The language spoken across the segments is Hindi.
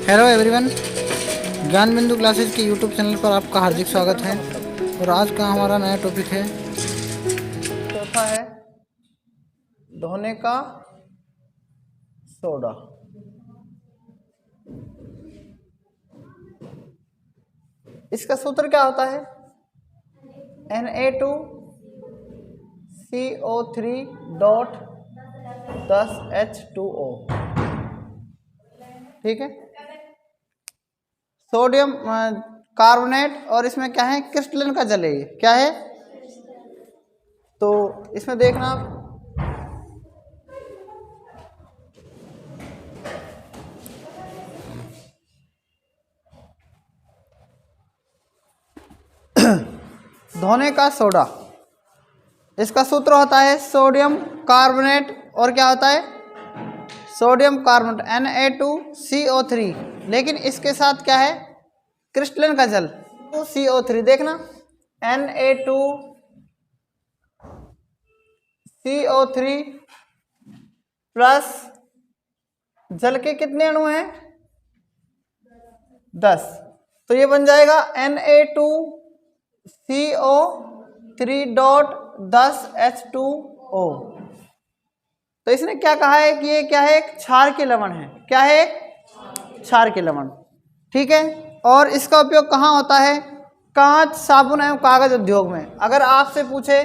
हेलो एवरीवन, ज्ञान बिंदु क्लासेस के यूट्यूब चैनल पर आपका हार्दिक स्वागत है। और आज का हमारा नया टॉपिक है, चौथा है धोने का सोडा। इसका सूत्र क्या होता है? Na2CO3.10H2O। ठीक है, सोडियम कार्बोनेट और इसमें क्या है? क्रिस्टलन का जल है। ये क्या है? तो इसमें देखना आप, धोने का सोडा, इसका सूत्र होता है सोडियम कार्बोनेट और क्या होता है? Sodium carbonate Na2CO3। लेकिन इसके साथ क्या है? क्रिस्टलन का जल CO3। देखना, Na2CO3 प्लस जल के कितने अणु हैं? 10। तो ये बन जाएगा Na2CO3.10H2O। तो इसने क्या कहा है कि ये क्या है? एक क्षार के लवण है। क्या है? एक क्षार के लवण। ठीक है, और इसका उपयोग कहाँ होता है? कांच, साबुन एवं कागज उद्योग में। अगर आपसे पूछे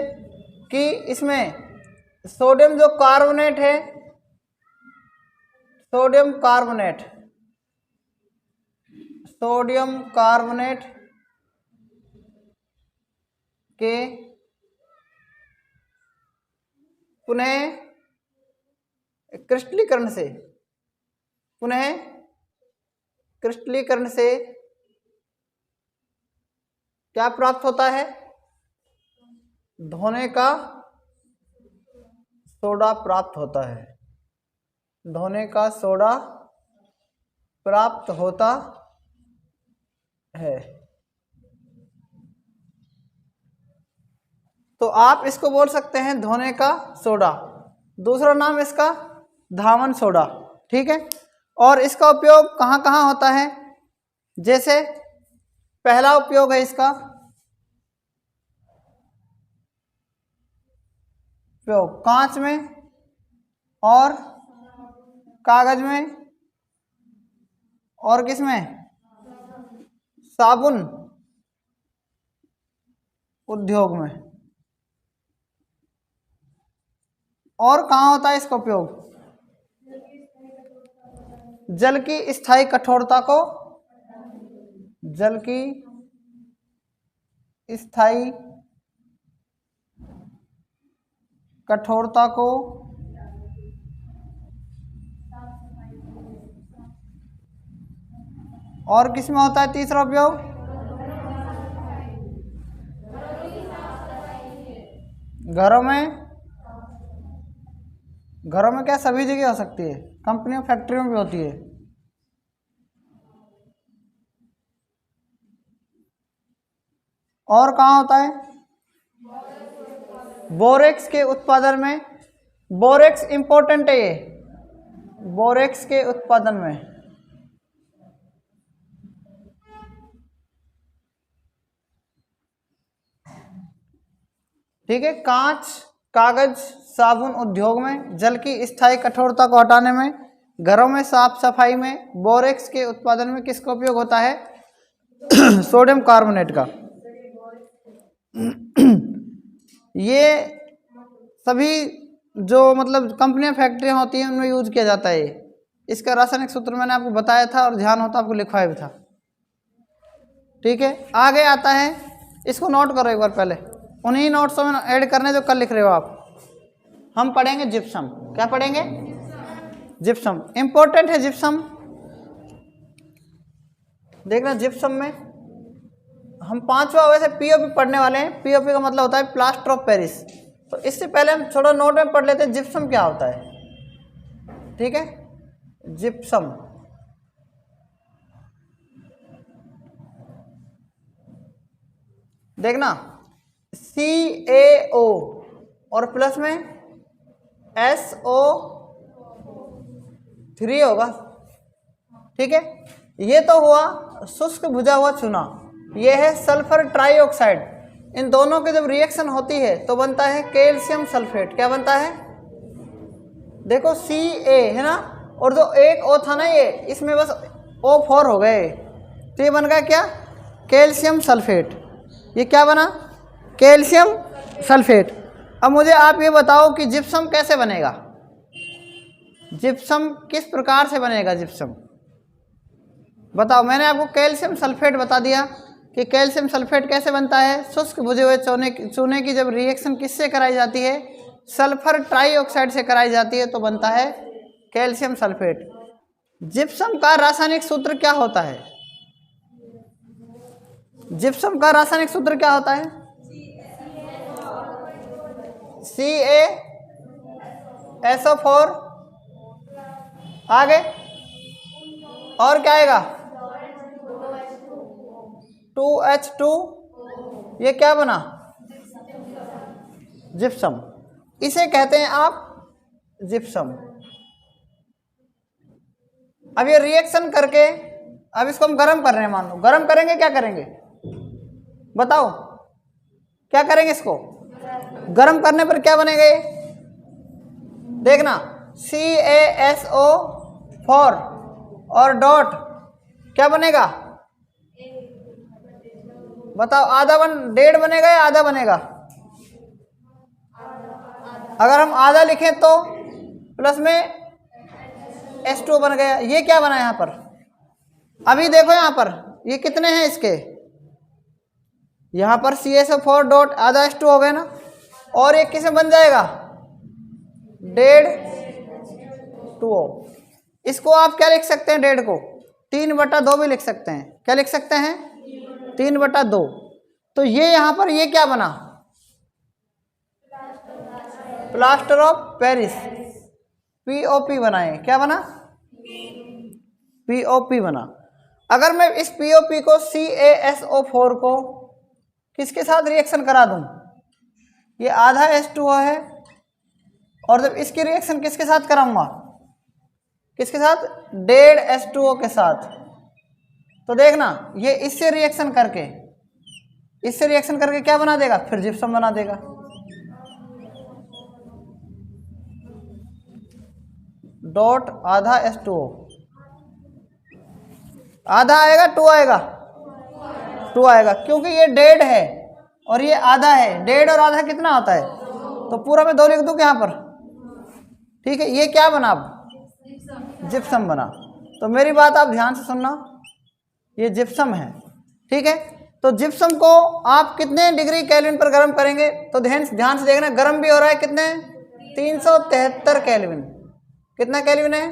कि इसमें सोडियम जो कार्बोनेट है, सोडियम कार्बोनेट के पुनः क्रिस्टलीकरण से क्या प्राप्त होता है? धोने का सोडा प्राप्त होता है। धोने का सोडा प्राप्त होता है। तो आप इसको बोल सकते हैं धोने का सोडा। दूसरा नाम इसका धावन सोडा। ठीक है, और इसका उपयोग कहाँ कहाँ होता है? जैसे पहला उपयोग है इसका उपयोग कांच में और कागज में और किसमें? साबुन उद्योग में। और कहाँ होता है इसका उपयोग? जल की स्थायी कठोरता को और किस में होता है तीसरा उपयोग? घरों में क्या सभी जगह हो सकती है, कंपनियों फैक्ट्रियों में भी होती है। और कहाँ होता है? बोरेक्स के उत्पादन में। बोरेक्स इंपॉर्टेंट है, ये बोरेक्स के उत्पादन में। ठीक है, कांच, कागज, साबुन उद्योग में, जल की स्थायी कठोरता को हटाने में, घरों में साफ सफाई में, बोरेक्स के उत्पादन में किसका उपयोग होता है? सोडियम कार्बोनेट का। ये सभी जो मतलब कंपनियां फैक्ट्रियां होती हैं उनमें यूज किया जाता है। इसका रासायनिक सूत्र मैंने आपको बताया था और ध्यान होता आपको लिखवाया भी था। ठीक है, आगे आता है, इसको नोट करो एक बार पहले, उन्हीं नोट्स में ऐड करने जो कल लिख रहे हो आप। हम पढ़ेंगे जिप्सम। क्या पढ़ेंगे? जिप्सम इंपॉर्टेंट है। जिप्सम देखना, जिप्सम में हम 5वां वैसे पीओपी पढ़ने वाले हैं। पीओपी का मतलब होता है प्लास्टर ऑफ पेरिस। तो इससे पहले हम थोड़ा नोट में पढ़ लेते हैं जिप्सम क्या होता है। ठीक है, जिप्सम देखना, CaO और प्लस में SO3 होगा। ठीक है, ये तो हुआ शुष्क भुजा हुआ चूना, ये है सल्फर ट्राइऑक्साइड। इन दोनों की जब रिएक्शन होती है तो बनता है कैल्शियम सल्फेट। क्या बनता है? देखो Ca है ना, और जो एक O था ना ये, इसमें बस O4 हो गए, तो ये बन गया क्या? Calcium sulphate. ये क्या बना? Calcium sulphate. अब मुझे आप ये बताओ कि जिप्सम कैसे बनेगा? जिप्सम किस प्रकार से बनेगा? जिप्सम बताओ। मैंने आपको कैल्शियम सल्फेट बता दिया कि कैल्शियम सल्फेट कैसे बनता है। शुष्क भुजे हुए चूने की जब रिएक्शन किससे कराई जाती है? सल्फर ट्राइऑक्साइड से कराई जाती है, तो बनता है कैल्शियम सल्फेट। जिप्सम का रासायनिक सूत्र क्या होता है? जिप्सम का रासायनिक सूत्र क्या होता है? CaSO4। आगे और क्या आएगा? 2H2। ये क्या बना? जिप्सम। इसे कहते हैं आप जिप्सम। अब ये रिएक्शन करके, अब इसको हम गर्म कर रहे हैं, मान लो गर्म करेंगे, क्या करेंगे बताओ? क्या करेंगे? इसको गर्म करने पर क्या बनेगा? ये देखना, CaSO4 और डॉट क्या बनेगा? बताओ, आधा डेढ़ बनेगा या आधा बनेगा? अगर हम आधा लिखें तो प्लस में H2 बन गया। ये क्या बना यहाँ पर? अभी देखो यहाँ पर ये कितने हैं इसके? यहाँ पर CaSO4 डॉट आधा H2 हो गया ना, और एक किसमें बन जाएगा? 1.5 इसको आप क्या लिख सकते हैं? 1.5 को 3/2 भी लिख सकते हैं। क्या लिख सकते हैं? 3/2। तो ये यहाँ पर ये क्या बना? प्लास्टर ऑफ पेरिस, POP बनाए। क्या बना? POP बना। अगर मैं इस POP को CaSO4 को किसके साथ रिएक्शन करा दूं? ये आधा H2O है, और जब इसकी रिएक्शन किसके साथ कराऊंगा? किसके साथ? 1.5 H2O के साथ। तो देखना, ये इससे रिएक्शन करके क्या बना देगा? फिर जिप्सम बना देगा। डॉट आधा H2O, आधा आएगा 2 आएगा? 2 आएगा, क्योंकि ये 1.5 है और ये आधा है। 1.5 और आधा कितना होता है? तो पूरा में 2 लिख दूं यहाँ पर। ठीक है, ये क्या बना? अब जिप्सम बना। तो मेरी बात आप ध्यान से सुनना, ये जिप्सम है। ठीक है, तो जिप्सम को आप कितने डिग्री केल्विन पर गर्म करेंगे? तो ध्यान से देखना, गर्म भी हो रहा है कितने? 373 केल्विन। कितना केल्विन है?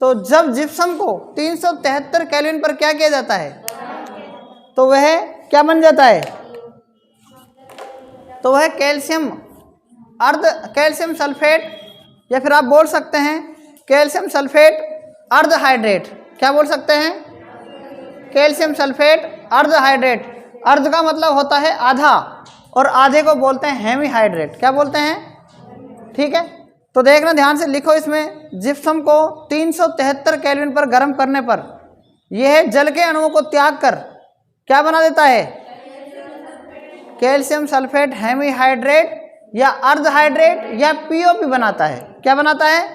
तो जब जिप्सम को 373 केल्विन पर क्या किया जाता है, तो वह क्या बन जाता है? तो वह कैल्शियम कैल्शियम सल्फेट, या फिर आप बोल सकते हैं कैल्शियम सल्फेट अर्ध हाइड्रेट। क्या बोल सकते हैं? कैल्शियम सल्फेट अर्ध हाइड्रेट। अर्ध का मतलब होता है आधा, और आधे को बोलते हैं हेमी हाइड्रेट। क्या बोलते हैं? ठीक है, तो देखना ध्यान से, लिखो इसमें, जिप्सम को 373 केल्विन पर गर्म करने पर यह जल के अणुओं को त्याग कर क्या बना देता है? कैल्शियम सल्फेट हेमी हाइड्रेट या अर्ध हाइड्रेट या POP बनाता है। क्या बनाता है?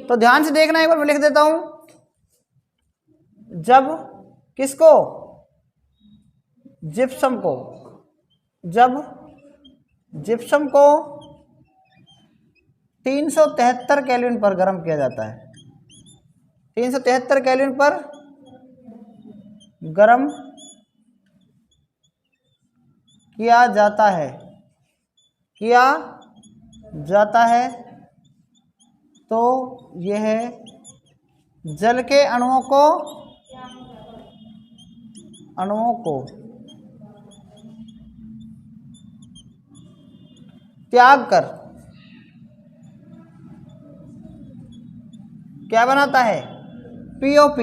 तो ध्यान से देखना, एक बार मैं लिख देता हूं। जब किसको? जिप्सम को। जब जिप्सम को 373 केल्विन पर गर्म किया जाता है, 373 केल्विन पर गर्म किया जाता है, तो यह जल के अणुओं को त्याग कर क्या बनाता है? POP।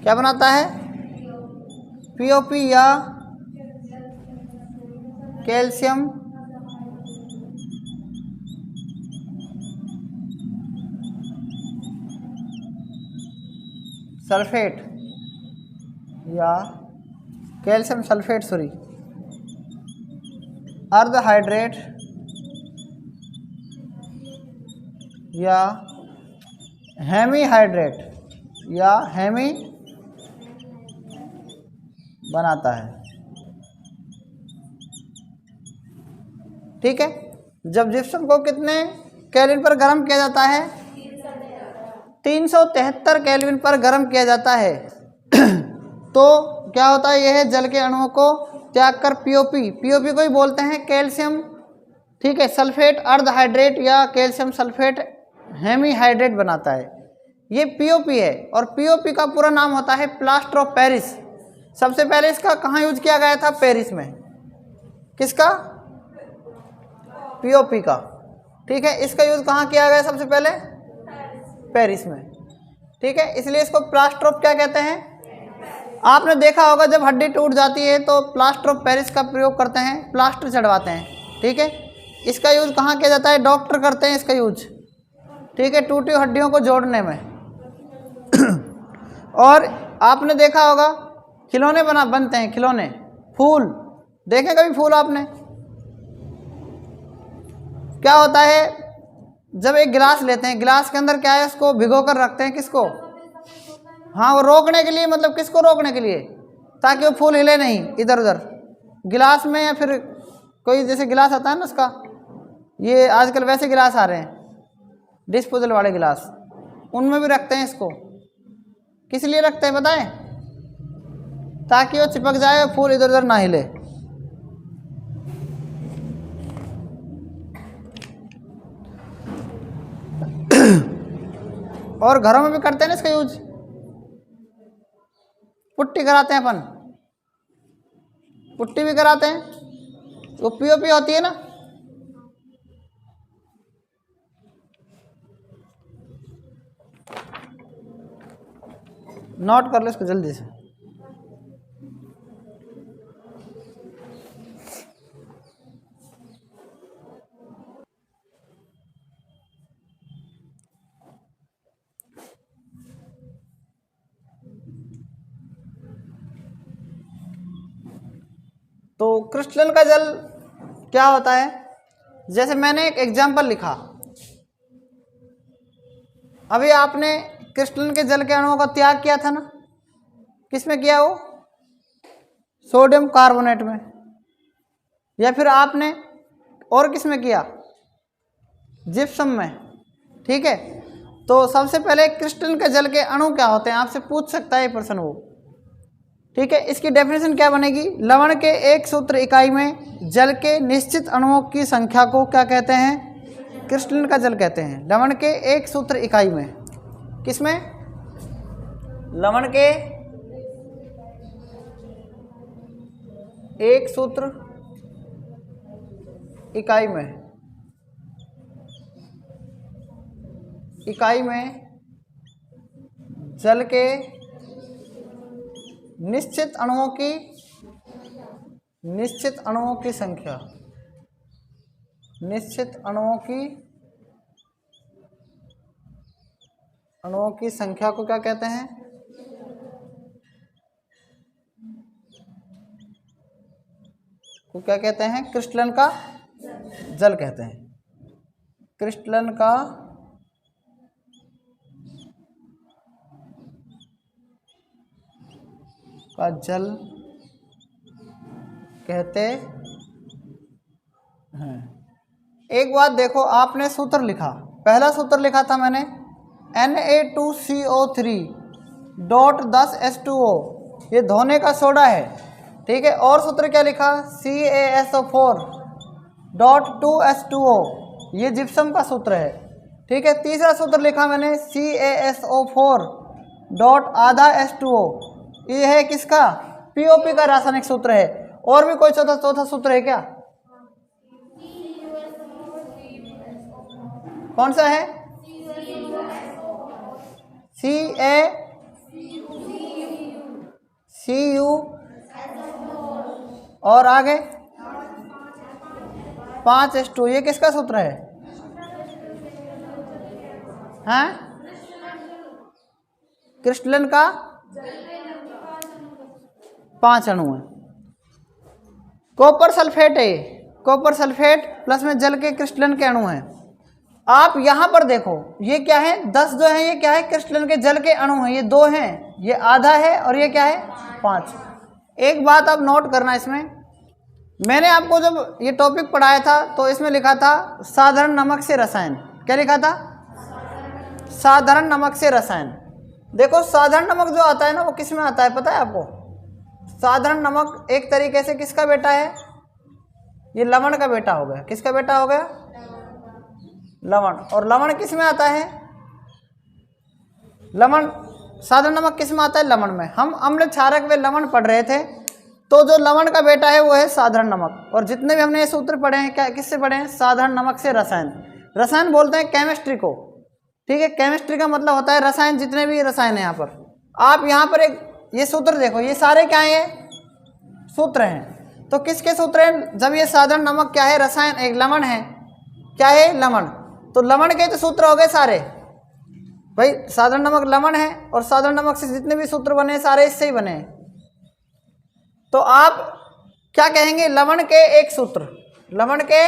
क्या बनाता है? POP या कैल्शियम सल्फेट या कैल्शियम सल्फेट सॉरी अर्ध हाइड्रेट या हेमी हाइड्रेट या हेमी बनाता है। ठीक है, जब जिप्सम को कितने केल्विन पर गर्म किया जाता है? 373 केल्विन पर गर्म किया जाता है। तो क्या होता है, यह जल के अणुओं को त्याग कर पीओपी को ही बोलते हैं कैल्शियम, ठीक है, सल्फेट अर्ध हाइड्रेट या कैल्शियम सल्फेट हेमी हाइड्रेट बनाता है। ये पीओपी है और पीओपी का पूरा नाम होता है प्लास्टर ऑफ पेरिस। सबसे पहले इसका कहाँ यूज किया गया था? पेरिस में। किसका? पीओपी का। ठीक है, इसका यूज कहाँ किया गया सबसे पहले? पेरिस में। ठीक है, इसलिए इसको प्लास्टर ऑफ क्या कहते हैं? आपने देखा होगा जब हड्डी टूट जाती है तो प्लास्टर ऑफ पेरिस का प्रयोग करते हैं, प्लास्टर चढ़वाते हैं। ठीक है, इसका यूज कहाँ किया जाता है? डॉक्टर करते हैं इसका यूज। ठीक है, टूटी हड्डियों को जोड़ने में। और आपने देखा होगा खिलौने बनते हैं, खिलौने, फूल देखे कभी? फूल आपने क्या होता है, जब एक गिलास लेते हैं, गिलास के अंदर क्या है, उसको भिगो कर रखते हैं। किसको? हाँ, वो रोकने के लिए, मतलब किसको रोकने के लिए? ताकि वो फूल हिले नहीं इधर उधर गिलास में, या फिर कोई जैसे गिलास आता है ना उसका, ये आजकल वैसे गिलास आ रहे हैं डिस्पोजल वाले गिलास, उनमें भी रखते हैं इसको। किस लिए रखते हैं बताएं? ताकि वो चिपक जाए, फूल इधर उधर ना हिले। और घरों में भी करते हैं ना इसका यूज, पुट्टी कराते हैं अपन, पुट्टी भी कराते हैं, वो पीओपी होती है ना। नोट कर लो इसको जल्दी से। तो क्रिस्टलन का जल क्या होता है? जैसे मैंने एक एग्जाम्पल लिखा, अभी आपने क्रिस्टलन के जल के अणुओं का त्याग किया था ना, किसमें किया? वो सोडियम कार्बोनेट में। या फिर आपने और किस में किया? जिप्सम में। ठीक है, तो सबसे पहले क्रिस्टलन के जल के अणु क्या होते हैं आपसे पूछ सकता है प्रश्न वो। ठीक है, इसकी डेफिनेशन क्या बनेगी? लवण के एक सूत्र इकाई में जल के निश्चित अणुओं की संख्या को क्या कहते हैं? क्रिस्टलन का जल कहते हैं। लवण के एक सूत्र इकाई में, किसमें? लवण के एक सूत्र इकाई में, जल के निश्चित अणुओं की संख्या, अणुओं की संख्या को क्या कहते हैं? क्रिस्टलन का जल कहते हैं। क्रिस्टलन का जल कहते हैं। एक बात देखो, आपने सूत्र लिखा, पहला सूत्र लिखा था मैंने Na2CO3.10H2O, ये धोने का सोडा है। ठीक है, और सूत्र क्या लिखा? CaSO4.2H2O, ये जिप्सम का सूत्र है। ठीक है, तीसरा सूत्र लिखा मैंने CaSO4.आधा H2O, ये है किसका? पीओपी का रासायनिक सूत्र है। और भी कोई चौथा सूत्र है क्या? कौन सा है? CaCU और आगे 5H2, ये किसका सूत्र है? हैं? क्रिस्टलन का 5 अणु है। कॉपर सल्फेट है, कॉपर सल्फेट प्लस में जल के क्रिस्टलन के अणु हैं। आप यहाँ पर देखो ये क्या है, 10 जो है ये क्या है, क्रिस्टलन के जल के अणु हैं, ये 2 हैं, ये आधा है और ये क्या है 5। एक बात आप नोट करना, इसमें मैंने आपको जब ये टॉपिक पढ़ाया था तो इसमें लिखा था साधारण नमक से रसायन। क्या लिखा था? साधारण नमक से रसायन। देखो साधारण नमक जो आता है ना वो किस में आता है पता है आपको? साधारण नमक एक तरीके से किसका बेटा है? ये लवण का बेटा हो गया। किसका बेटा हो गया? लवण। और लवण किस में आता है? लवण, साधारण नमक किस में आता है? लवण में। हम अम्ल क्षारक व लवण पढ़ रहे थे, तो जो लवण का बेटा है वो है साधारण नमक। और जितने भी हमने ये सूत्र पढ़े हैं क्या किससे पढ़े हैं? साधारण नमक से रसायन। रसायन बोलते हैं केमिस्ट्री को, ठीक है। केमिस्ट्री का मतलब होता है रसायन, जितने भी रसायन है यहाँ पर। आप यहाँ पर एक ये सूत्र देखो, ये सारे क्या हैं? सूत्र हैं। तो किसके सूत्र हैं? जब ये साधारण नमक क्या है? रसायन, एक लवण है। क्या है? लवण। तो लवण के तो सूत्र हो गए सारे भाई। साधारण नमक लवण है और साधारण नमक से जितने भी सूत्र बने सारे इससे ही बने हैं। तो आप क्या कहेंगे? लवण के एक सूत्र, लवण के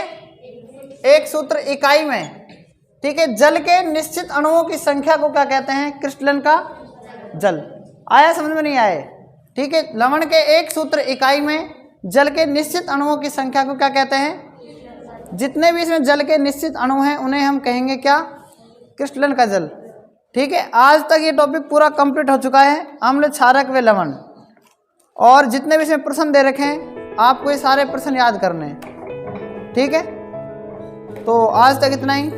एक सूत्र इकाई में, ठीक है। जल के निश्चित अणुओं की संख्या को क्या कहते हैं? क्रिस्टलन का जल। आया समझ में? नहीं आए? ठीक है। लवण के एक सूत्र इकाई में जल के निश्चित अणुओं की संख्या को क्या कहते हैं? जितने भी इसमें जल के निश्चित अणु हैं उन्हें हम कहेंगे क्या? क्रिस्टलन का जल। ठीक है। आज तक ये टॉपिक पूरा कंप्लीट हो चुका है, अम्ल क्षारक व लवण। और जितने भी इसमें प्रश्न दे रखे हैं आपको ये सारे प्रश्न याद करने हैं, ठीक है। तो आज तक इतना ही।